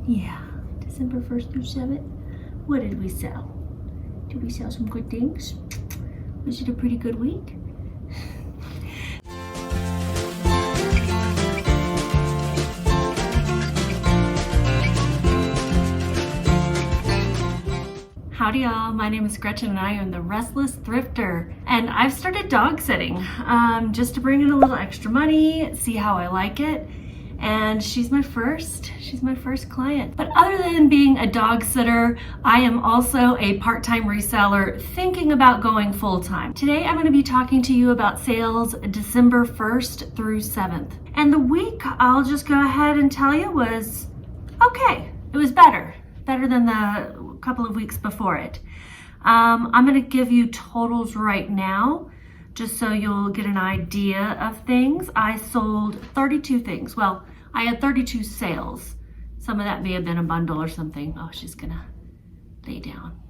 Yeah, December 1st through 7th. What did we sell? Did we sell some good things? Was it a pretty good week? Howdy y'all, my name is Gretchen and I am the Restless Thrifter, and I've started dog sitting just to bring in a little extra money, see how I like it, and she's my first client. But other than being a dog sitter, I am also a part-time reseller thinking about going full-time. Today I'm going to be talking to you about sales December 1st through 7th. And the week, I'll just go ahead and tell you, was okay. It was better than the couple of weeks before it. I'm going to give you totals right now just so you'll get an idea of things. I sold 32 things. Well, I had 32 sales. Some of that may have been a bundle or something. Oh, she's gonna lay down.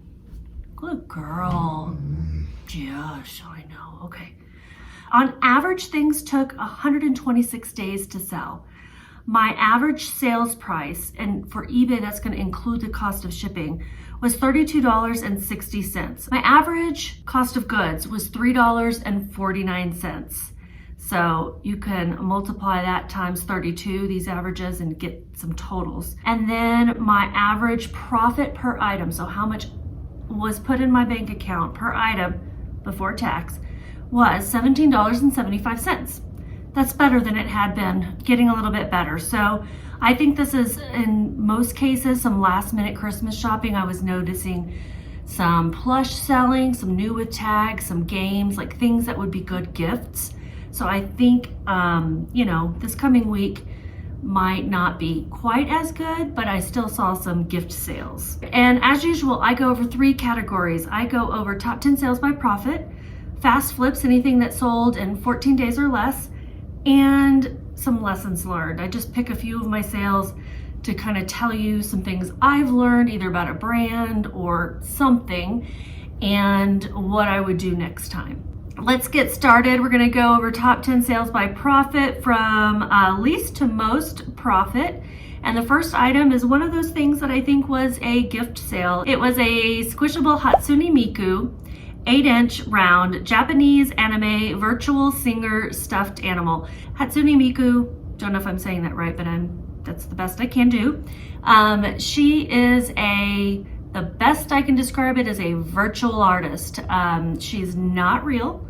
Good girl. Yes, I know. Okay. On average, things took 126 days to sell. My average sales price, and for eBay that's going to include the cost of shipping, was $32.60. My average cost of goods was $3.49. So you can multiply that times 32, these averages, and get some totals. And then my average profit per item, so how much was put in my bank account per item before tax, was $17.75. That's better than it had been, getting a little bit better. So I think this is, in most cases, some last minute Christmas shopping. I was noticing some plush selling, some new with tags, some games, like things that would be good gifts. So I think, this coming week might not be quite as good, but I still saw some gift sales. And as usual, I go over 3 categories. I go over top 10 sales by profit, fast flips, anything that sold in 14 days or less, and some lessons learned. I just pick a few of my sales to kind of tell you some things I've learned, either about a brand or something, and what I would do next time. Let's get started. We're going to go over top 10 sales by profit from least to most profit. And the first item is one of those things that I think was a gift sale. It was a squishable Hatsune Miku 8-inch round Japanese anime virtual singer stuffed animal. Hatsune Miku, don't know if I'm saying that right, but that's the best I can do. She is the best I can describe it as a virtual artist. She's not real.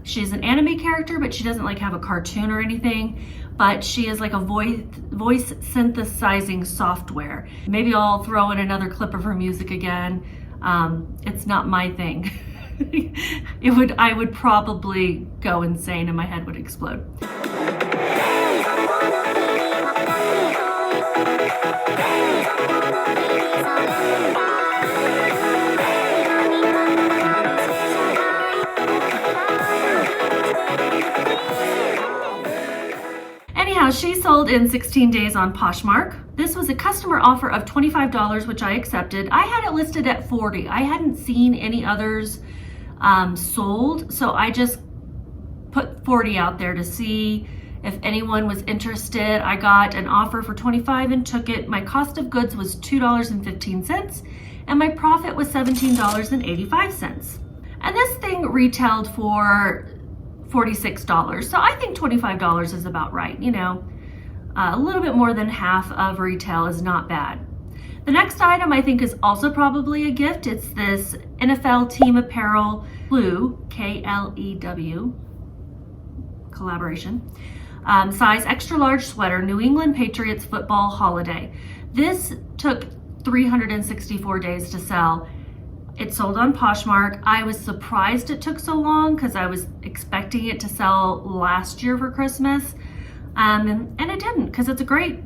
She's an anime character, but she doesn't like have a cartoon or anything, but she is like a voice synthesizing software. Maybe I'll throw in another clip of her music again. It's not my thing. I would probably go insane and my head would explode. Anyhow, she sold in 16 days on Poshmark. This was a customer offer of $25, which I accepted. I had it listed at $40. I hadn't seen any others sold, so I just put $40 out there to see if anyone was interested. I got an offer for $25 and took it. My cost of goods was $2.15 and my profit was $17.85. And this thing retailed for $46. So I think $25 is about right. A little bit more than half of retail is not bad. The next item I think is also probably a gift. It's this NFL team apparel Klew, K-L-E-W, collaboration, size extra large sweater, New England Patriots football holiday. This took 364 days to sell. It sold on Poshmark. I was surprised it took so long because I was expecting it to sell last year for Christmas, and it didn't, because it's a great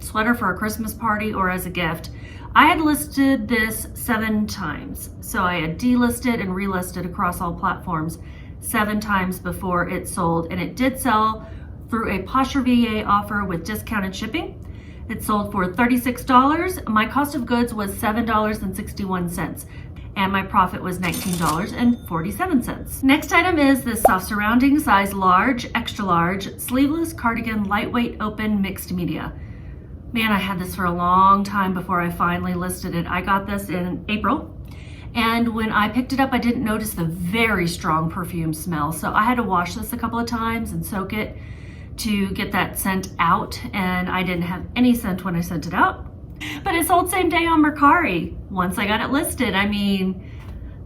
sweater for a Christmas party or as a gift. I had listed this 7 times. So I had delisted and relisted across all platforms 7 times before it sold, and it did sell through a Posher VA offer with discounted shipping. It sold for $36. My cost of goods was $7.61. And my profit was $19.47. Next item is this soft surrounding size large, extra large, sleeveless cardigan, lightweight, open, mixed media. Man, I had this for a long time before I finally listed it. I got this in April, and when I picked it up, I didn't notice the very strong perfume smell. So I had to wash this a couple of times and soak it to get that scent out, and I didn't have any scent when I sent it out. But it sold same day on Mercari once I got it listed. I mean,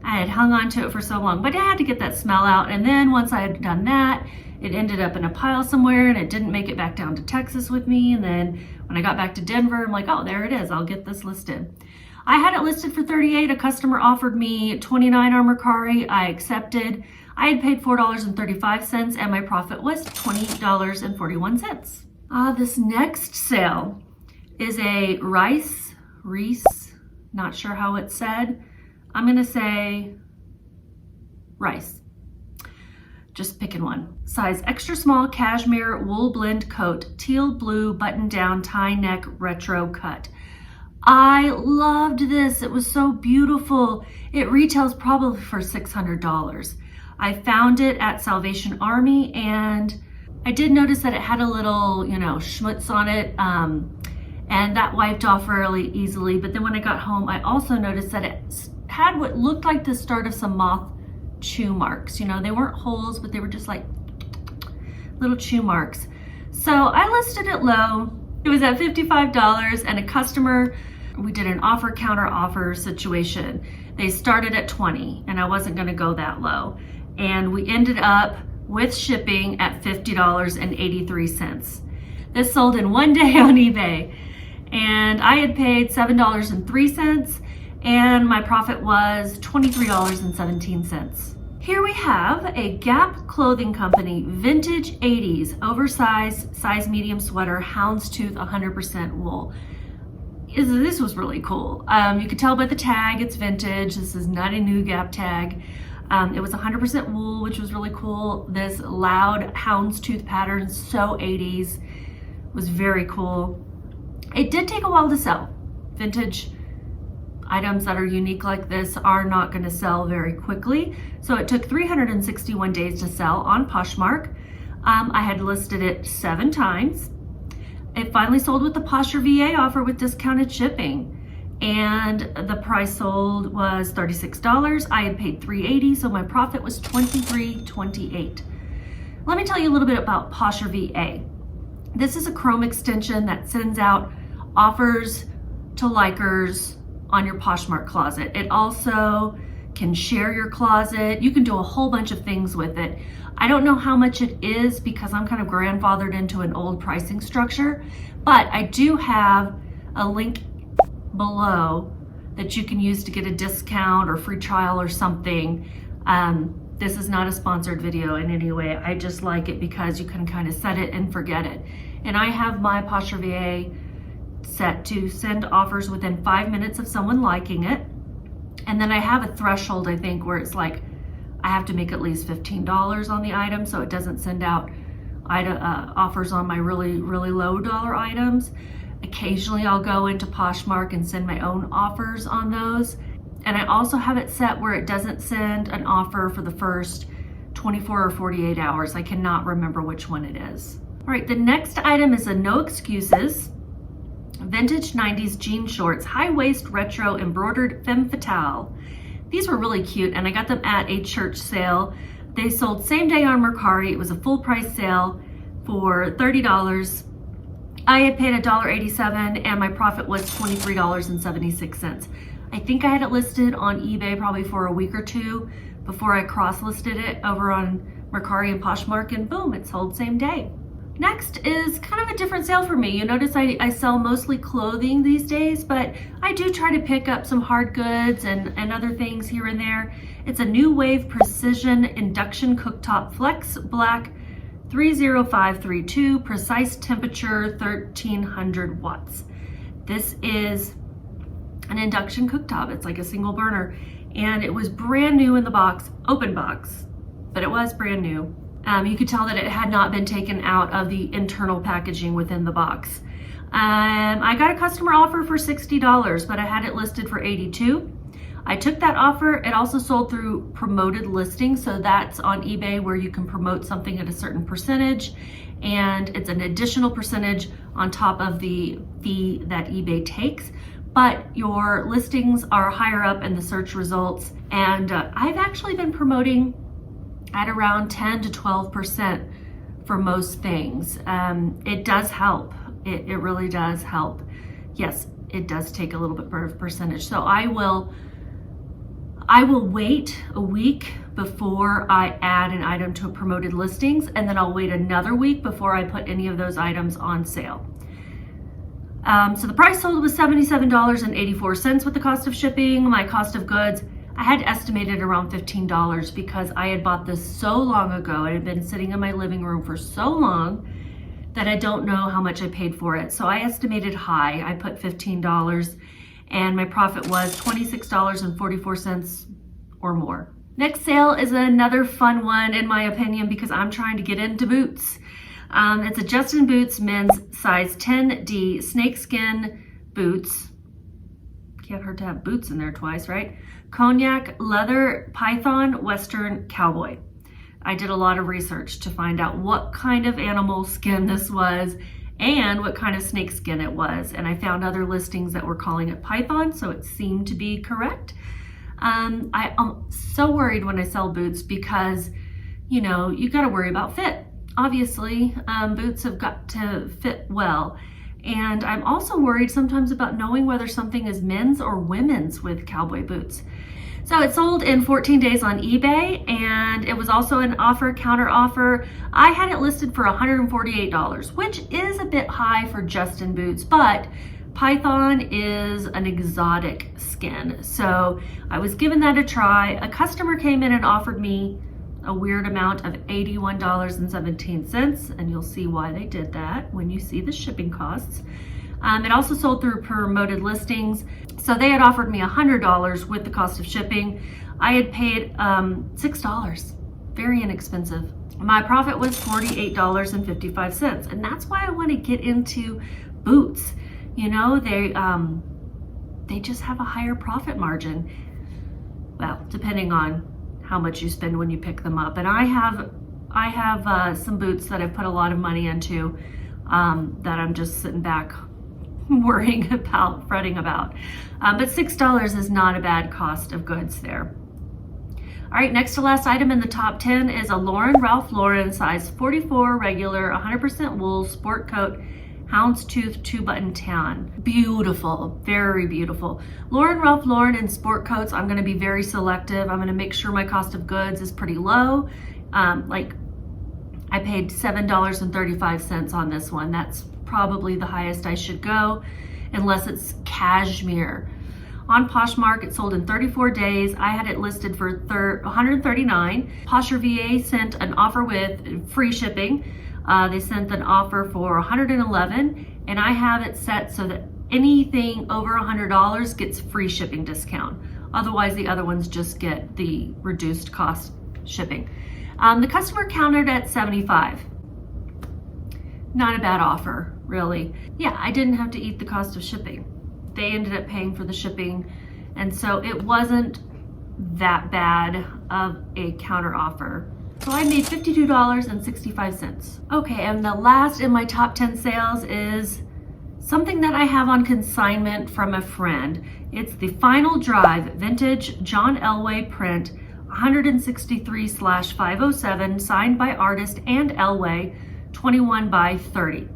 I had hung on to it for so long, but I had to get that smell out. And then once I had done that, it ended up in a pile somewhere, and it didn't make it back down to Texas with me. And then when I got back to Denver, I'm like, oh, there it is. I'll get this listed. I had it listed for $38. A customer offered me $29 on Mercari. I accepted. I had paid $4.35, and my profit was $20.41. This next sale is a Reese, not sure how it's said. I'm gonna say Rice. Just picking one. Size extra small cashmere wool blend coat, teal blue button down tie neck retro cut. I loved this. It was so beautiful. It retails probably for $600. I found it at Salvation Army, and I did notice that it had a little, schmutz on it, and that wiped off fairly easily. But then when I got home, I also noticed that it had what looked like the start of some moth chew marks. They weren't holes, but they were just like little chew marks. So I listed it low. It was at $55, and a customer, we did an offer counter offer situation. They started at $20, and I wasn't gonna go that low. And we ended up with shipping at $50.83. This sold in one day on eBay, and I had paid $7.03, and my profit was $23.17. Here we have a Gap Clothing Company vintage 80s oversized size medium sweater, houndstooth 100% wool. This was really cool. You could tell by the tag it's vintage. This is not a new Gap tag. It was 100% wool, which was really cool. This loud houndstooth pattern, so 80s, was very cool. It did take a while to sell. Vintage items that are unique like this are not going to sell very quickly. So it took 361 days to sell on Poshmark. I had listed it 7 times. It finally sold with the Posher VA offer with discounted shipping. And the price sold was $36. I had paid $3.80, so my profit was $23.28. Let me tell you a little bit about Posher VA. This is a Chrome extension that sends out offers to likers on your Poshmark closet. It also can share your closet. You can do a whole bunch of things with it. I don't know how much it is because I'm kind of grandfathered into an old pricing structure, but I do have a link below that you can use to get a discount or free trial or something. This is not a sponsored video in any way. I just like it because you can kind of set it and forget it. And I have my Posher VA set to send offers within 5 minutes of someone liking it. And then I have a threshold, I think, where it's like I have to make at least $15 on the item, so it doesn't send out offers on my really, really low dollar items. Occasionally I'll go into Poshmark and send my own offers on those. And I also have it set where it doesn't send an offer for the first 24 or 48 hours. I cannot remember which one it is. All right, the next item is a No Excuses vintage 90s jean shorts, high waist retro embroidered femme fatale. These were really cute, and I got them at a church sale. They sold same day on Mercari. It was a full price sale for $30. I had paid $1.87, and my profit was $23.76. I think I had it listed on eBay probably for a week or two before I cross-listed it over on Mercari and Poshmark, and boom, it sold same day. Next is kind of a different sale for me. You notice I sell mostly clothing these days, but I do try to pick up some hard goods and other things here and there. It's a New Wave Precision Induction Cooktop Flex Black 30532, precise temperature 1300 watts. This is an induction cooktop. It's like a single burner, and it was brand new in the box, open box, but it was brand new. You could tell that it had not been taken out of the internal packaging within the box. I got a customer offer for $60, but I had it listed for $82. I took that offer. It also sold through promoted listings. So that's on eBay where you can promote something at a certain percentage, and it's an additional percentage on top of the fee that eBay takes. But your listings are higher up in the search results. And I've actually been promoting at around 10 to 12% for most things. It does help. It really does help. Yes, it does take a little bit of percentage. So I will wait a week before I add an item to a promoted listings, and then I'll wait another week before I put any of those items on sale. So the price sold was $77.84 with the cost of shipping. My cost of goods, I had estimated around $15 because I had bought this so long ago. It had been sitting in my living room for so long that I don't know how much I paid for it. So I estimated high. I put $15, and my profit was $26.44 or more. Next sale is another fun one in my opinion because I'm trying to get into boots. It's a Justin Boots men's size 10D snakeskin boots. Can't hurt to have boots in there twice, right? Cognac leather python western cowboy. I did a lot of research to find out what kind of animal skin this was and what kind of snake skin it was. And I found other listings that were calling it python, so it seemed to be correct. I'm so worried when I sell boots because, you know, you got to worry about fit. Obviously, boots have got to fit well. And I'm also worried sometimes about knowing whether something is men's or women's with cowboy boots. So it sold in 14 days on eBay, and it was also an offer, counter offer. I had it listed for $148, which is a bit high for Justin Boots, but python is an exotic skin. So I was giving that a try. A customer came in and offered me a weird amount of $81.17, and you'll see why they did that when you see the shipping costs. It also sold through promoted listings. So they had offered me $100 with the cost of shipping. I had paid $6, very inexpensive. My profit was $48.55, and that's why I want to get into boots. You know, they just have a higher profit margin. Well, depending on how much you spend when you pick them up. And I have some boots that I've put a lot of money into that I'm just sitting back worrying about, fretting about. But $6 is not a bad cost of goods there. All right, next to last item in the top 10 is a Ralph Lauren size 44 regular 100% wool sport coat houndstooth 2-button tan. Beautiful, very beautiful. Ralph Lauren in sport coats, I'm gonna be very selective. I'm gonna make sure my cost of goods is pretty low. Like I paid $7.35 on this one. That's probably the highest I should go, unless it's cashmere. On Poshmark, it sold in 34 days. I had it listed for $139. Posher VA sent an offer with free shipping. They sent an offer for $111, and I have it set so that anything over $100 gets free shipping discount. Otherwise, the other ones just get the reduced cost shipping. The customer countered at 75. Not a bad offer, really. Yeah, I didn't have to eat the cost of shipping. They ended up paying for the shipping, and so it wasn't that bad of a counter offer. So I made $52.65. Okay, and the last in my top 10 sales is something that I have on consignment from a friend. It's the Final Drive Vintage John Elway print 163/507 signed by artist and Elway 21 by 30.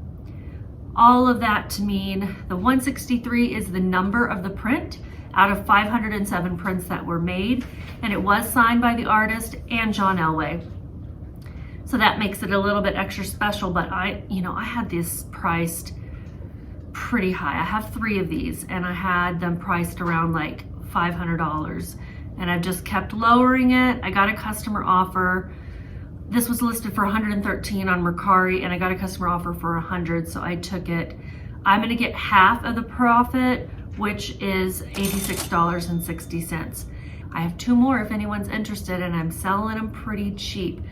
All of that to mean the 163 is the number of the print out of 507 prints that were made, and it was signed by the artist and John Elway. So that makes it a little bit extra special, but I had this priced pretty high. I have 3 of these, and I had them priced around like $500, and I've just kept lowering it. I got a customer offer. This was listed for $113 on Mercari, and I got a customer offer for $100, so I took it. I'm gonna get half of the profit, which is $86.60. I have 2 more if anyone's interested, and I'm selling them pretty cheap.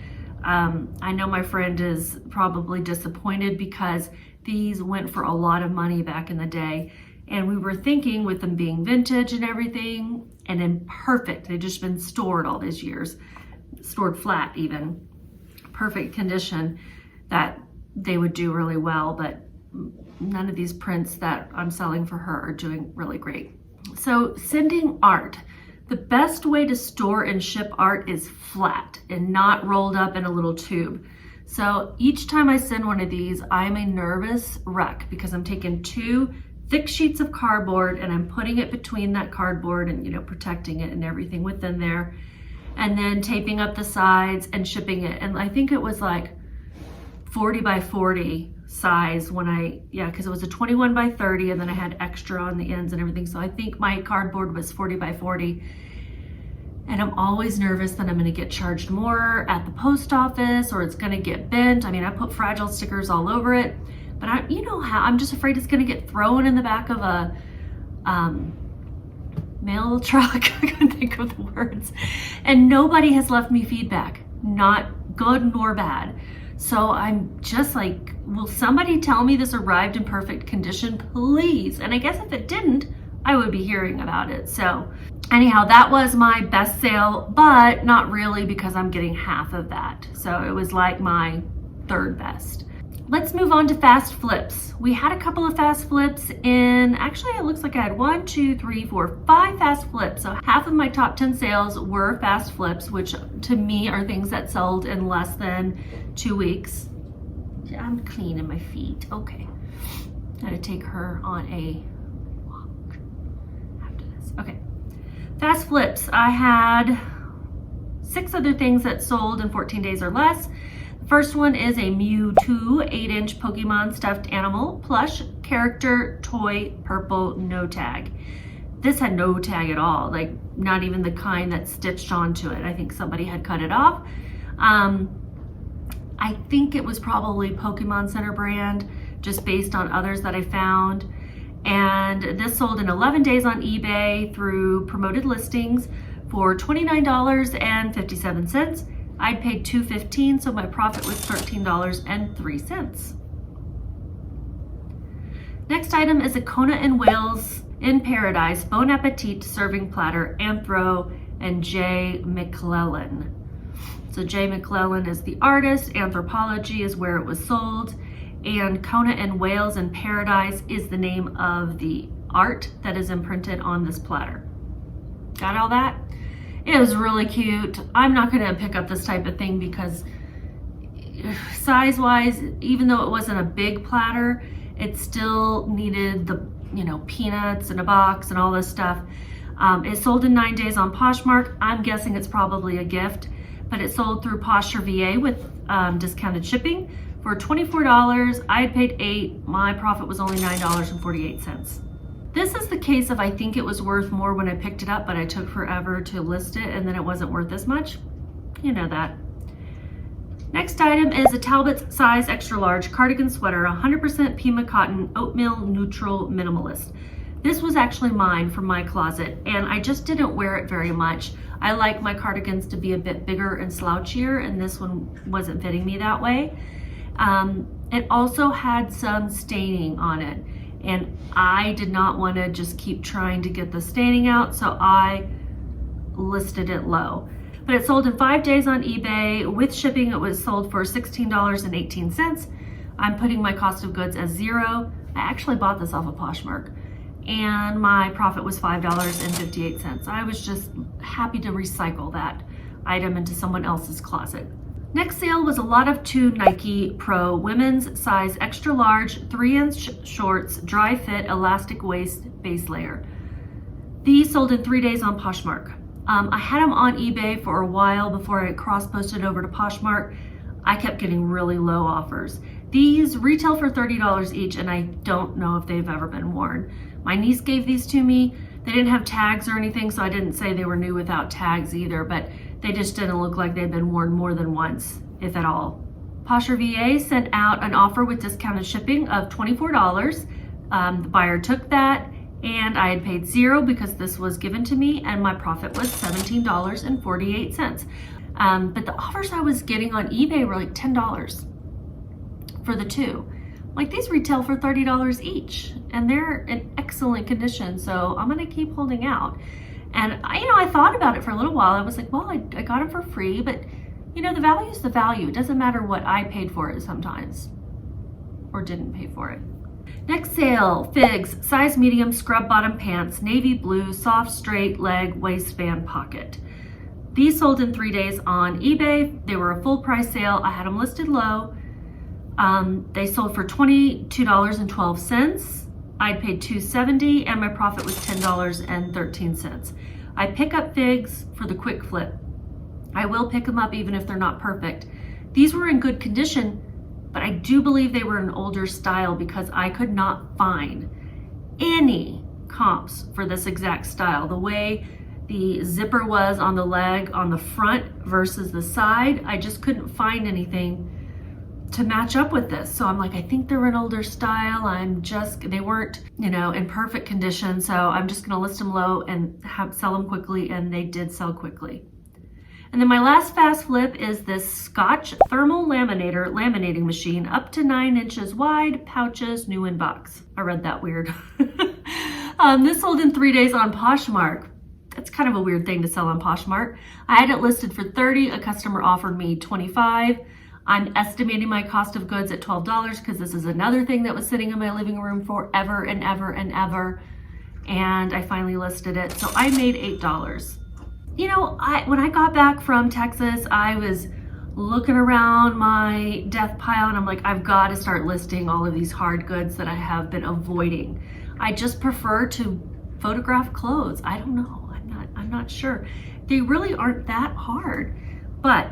I know my friend is probably disappointed because these went for a lot of money back in the day, And we were thinking with them being vintage and everything, and in perfect, they've just been stored all these years, stored flat even, perfect condition, that they would do really well, but none of these prints that I'm selling for her are doing really great. So sending art. The best way to store and ship art is flat and not rolled up in a little tube. So each time I send one of these, I'm a nervous wreck because I'm taking 2 thick sheets of cardboard and I'm putting it between that cardboard and, you know, protecting it and everything within there, and then taping up the sides and shipping it. And I think it was like 40 by 40 size when because it was a 21 by 30 and then I had extra on the ends and everything. So I think my cardboard was 40 by 40. And I'm always nervous that I'm gonna get charged more at the post office or it's gonna get bent. I mean, I put fragile stickers all over it, but you know how I'm just afraid it's gonna get thrown in the back of a mail truck. I couldn't think of the words. And nobody has left me feedback, not good nor bad. So I'm just like, will somebody tell me this arrived in perfect condition, please? And I guess if it didn't, I would be hearing about it. So anyhow, that was my best sale, but not really because I'm getting half of that. So it was like my 3rd best. Let's move on to fast flips. We had a couple of fast flips actually it looks like I had 1, 2, 3, 4, 5 fast flips. So half of my top 10 sales were fast flips, which to me are things that sold in less than 2 weeks. I'm cleaning my feet. Okay. Gotta take her on a walk after this. Okay. Fast flips. I had 6 other things that sold in 14 days or less. First one is a Mewtwo 8-inch Pokemon stuffed animal, plush, character, toy, purple, no tag. This had no tag at all, like not even the kind that's stitched onto it. I think somebody had cut it off. I think it was probably Pokemon Center brand, just based on others that I found. And this sold in 11 days on eBay through promoted listings for $29.57. I'd paid $2.15, so my profit was $13.03. Next item is a Kona and Wales in Paradise Bon Appetit serving platter, Anthro and J. McClellan. So J. McClellan is the artist, Anthropology is where it was sold, and Kona and Wales in Paradise is the name of the art that is imprinted on this platter. Got all that? It was really cute. I'm not gonna pick up this type of thing because size-wise, even though it wasn't a big platter, it still needed the, you know, peanuts in a box and all this stuff. It sold in 9 days on Poshmark. I'm guessing it's probably a gift, but it sold through Posher VA with discounted shipping for $24. I had paid $8. My profit was only $9.48. This is the case of I think it was worth more when I picked it up, but I took forever to list it and then it wasn't worth as much. You know that. Next item is a Talbot size extra large cardigan sweater, 100% Pima cotton, oatmeal neutral minimalist. This was actually mine from my closet and I just didn't wear it very much. I like my cardigans to be a bit bigger and slouchier, and this one wasn't fitting me that way. It also had some staining on it, and I did not want to just keep trying to get the staining out, so I listed it low. But it sold in 5 days on eBay. With shipping, it was sold for $16.18. I'm putting my cost of goods as $0. I actually bought this off of Poshmark, and my profit was $5.58. I was just happy to recycle that item into someone else's closet. Next sale was a lot of 2 Nike Pro women's size extra large 3-inch shorts, dry fit, elastic waist, base layer. These sold in 3 days on Poshmark. I had them on eBay for a while before I cross-posted over to Poshmark. I kept getting really low offers. These retail for $30 each, and I don't know if they've ever been worn. My niece gave these to me. They didn't have tags or anything, so I didn't say they were new without tags either, but they just didn't look like they'd been worn more than once, if at all. Posher VA sent out an offer with discounted shipping of $24. The buyer took that, and I had paid $0 because this was given to me, and my profit was $17.48. But the offers I was getting on eBay were like $10 for the 2. Like, these retail for $30 each, and they're in excellent condition, so I'm gonna keep holding out. And I thought about it for a little while. I was like, well, I got them for free, but the value is the value. It doesn't matter what I paid for it sometimes, or didn't pay for it. Next sale, figs, size medium, scrub bottom pants, navy blue, soft straight leg waistband pocket. These sold in 3 days on eBay. They were a full price sale. I had them listed low. They sold for $22.12. I paid $2.70 and my profit was $10.13. I pick up figs for the quick flip. I will pick them up even if they're not perfect. These were in good condition, but I do believe they were an older style because I could not find any comps for this exact style. The way the zipper was on the leg on the front versus the side, I just couldn't find anything to match up with this. So I'm like, I think they're an older style. They weren't, in perfect condition. So I'm just gonna list them low and sell them quickly, and they did sell quickly. And then my last fast flip is this Scotch thermal laminating machine, up to 9 inches wide, pouches, new in box. I read that weird. This sold in 3 days on Poshmark. That's kind of a weird thing to sell on Poshmark. I had it listed for $30. A customer offered me $25. I'm estimating my cost of goods at $12 because this is another thing that was sitting in my living room forever and ever and ever. And I finally listed it. So I made $8. When I got back from Texas, I was looking around my death pile and I'm like, I've got to start listing all of these hard goods that I have been avoiding. I just prefer to photograph clothes. I don't know. I'm not sure. They really aren't that hard, but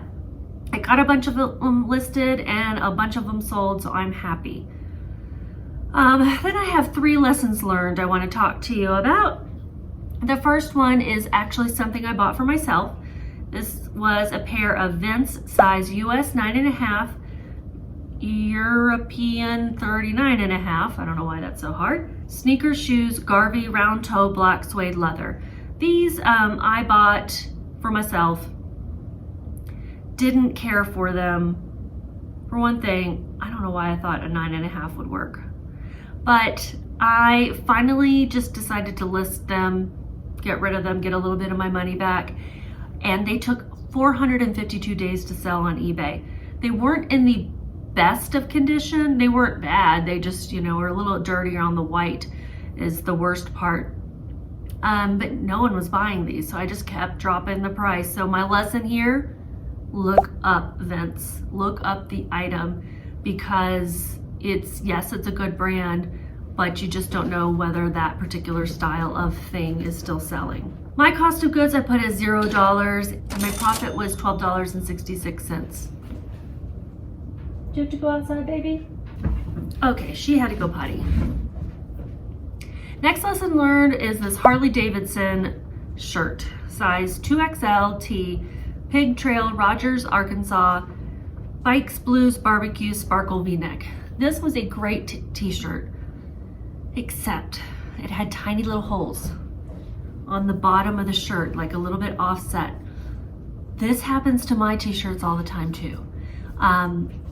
I got a bunch of them listed and a bunch of them sold, so I'm happy. Then I have 3 lessons learned I want to talk to you about. The first one is actually something I bought for myself. This was a pair of Vince size US 9.5, European 39.5. I don't know why that's so hard. Sneaker shoes, Garvey round toe black suede leather. These I bought for myself. Didn't care for them. For one thing, I don't know why I thought a 9.5 would work. But I finally just decided to list them, get rid of them, get a little bit of my money back. And they took 452 days to sell on eBay. They weren't in the best of condition. They weren't bad. They just, were a little dirtier on the white is the worst part. But no one was buying these, so I just kept dropping the price. So my lesson here, look up Vince, look up the item, because yes, it's a good brand, but you just don't know whether that particular style of thing is still selling. My cost of goods I put as $0 and my profit was $12.66. Do you have to go outside, baby? Okay, she had to go potty. Next lesson learned is this Harley Davidson shirt, size 2XL T, Pig Trail, Rogers, Arkansas, Bikes, Blues, Barbecue, Sparkle V-neck. This was a great t-shirt, except it had tiny little holes on the bottom of the shirt, like a little bit offset. This happens to my t-shirts all the time too.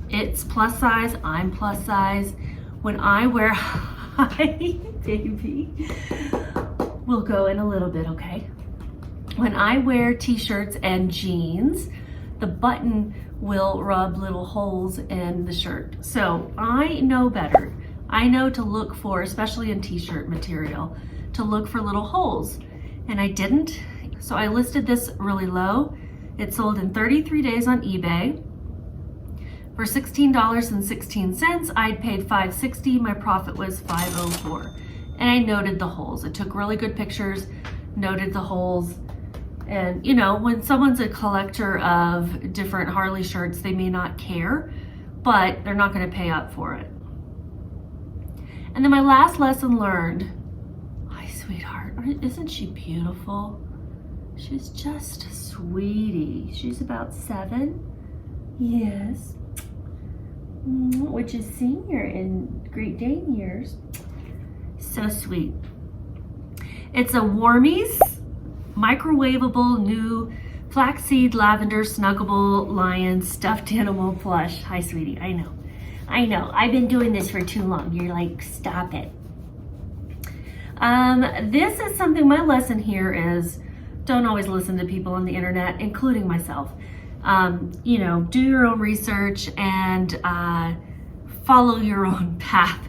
It's plus size, I'm plus size. When I wear, hi baby, we'll go in a little bit, okay? When I wear t-shirts and jeans, the button will rub little holes in the shirt. So I know better. I know to look for, especially in t-shirt material, to look for little holes. And I didn't, so I listed this really low. It sold in 33 days on eBay for $16.16. I'd paid $5.60, my profit was $5.04. And I noted the holes. I took really good pictures, noted the holes. And when someone's a collector of different Harley shirts, they may not care, but they're not gonna pay up for it. And then my last lesson learned, hi sweetheart, isn't she beautiful? She's just a sweetie. She's about 7, yes, which is senior in Great Dane years. So sweet. It's a Warmies microwavable new flaxseed lavender snuggable lion stuffed animal plush. Hi sweetie, I know. I know, I've been doing this for too long. You're like, stop it. This is something, my lesson here is, don't always listen to people on the internet, including myself. You know, do your own research and follow your own path.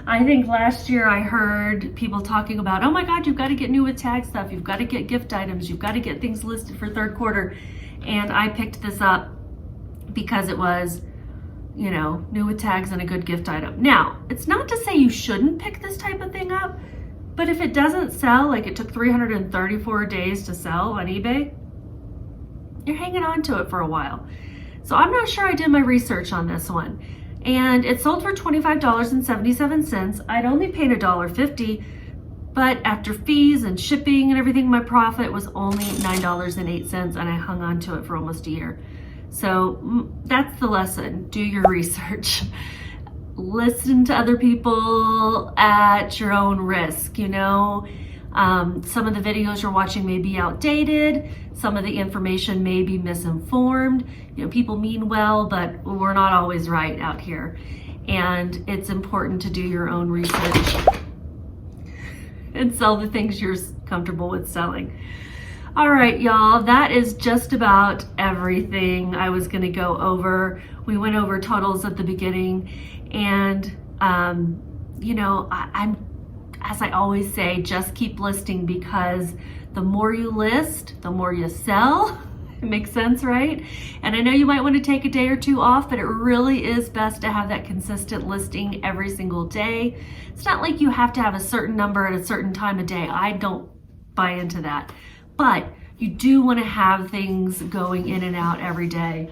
I think last year I heard people talking about, oh my God, you've got to get new with tag stuff. You've got to get gift items. You've got to get things listed for third quarter. And I picked this up because it was, you know, new with tags and a good gift item. Now, it's not to say you shouldn't pick this type of thing up, but if it doesn't sell, like it took 334 days to sell on eBay, you're hanging on to it for a while. So I'm not sure I did my research on this one. And it sold for $25.77. I'd only paid $1.50, but after fees and shipping and everything, my profit was only $9.08, and I hung on to it for almost a year. So that's the lesson. Do your research. Listen to other people at your own risk, you know. Some of the videos you're watching may be outdated. Some of the information may be misinformed. You know, people mean well, but we're not always right out here. And it's important to do your own research and sell the things you're comfortable with selling. All right, y'all, that is just about everything I was gonna go over. We went over totals at the beginning, and you know, I'm, as I always say, just keep listing, because the more you list, the more you sell. It makes sense, right? And I know you might want to take a day or two off, but it really is best to have that consistent listing every single day. It's not like you have to have a certain number at a certain time of day. I don't buy into that. But you do want to have things going in and out every day.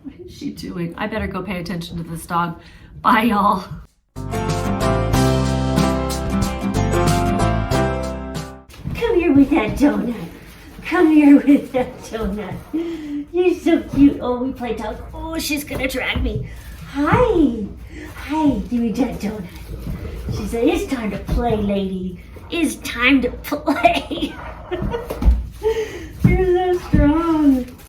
What is she doing? I better go pay attention to this dog. Bye, y'all. Come here with that donut. Come here with that donut. You're so cute. Oh, we play tug. Oh, she's gonna drag me. Hi. Hi, give me that donut. She said, it's time to play, lady. It's time to play.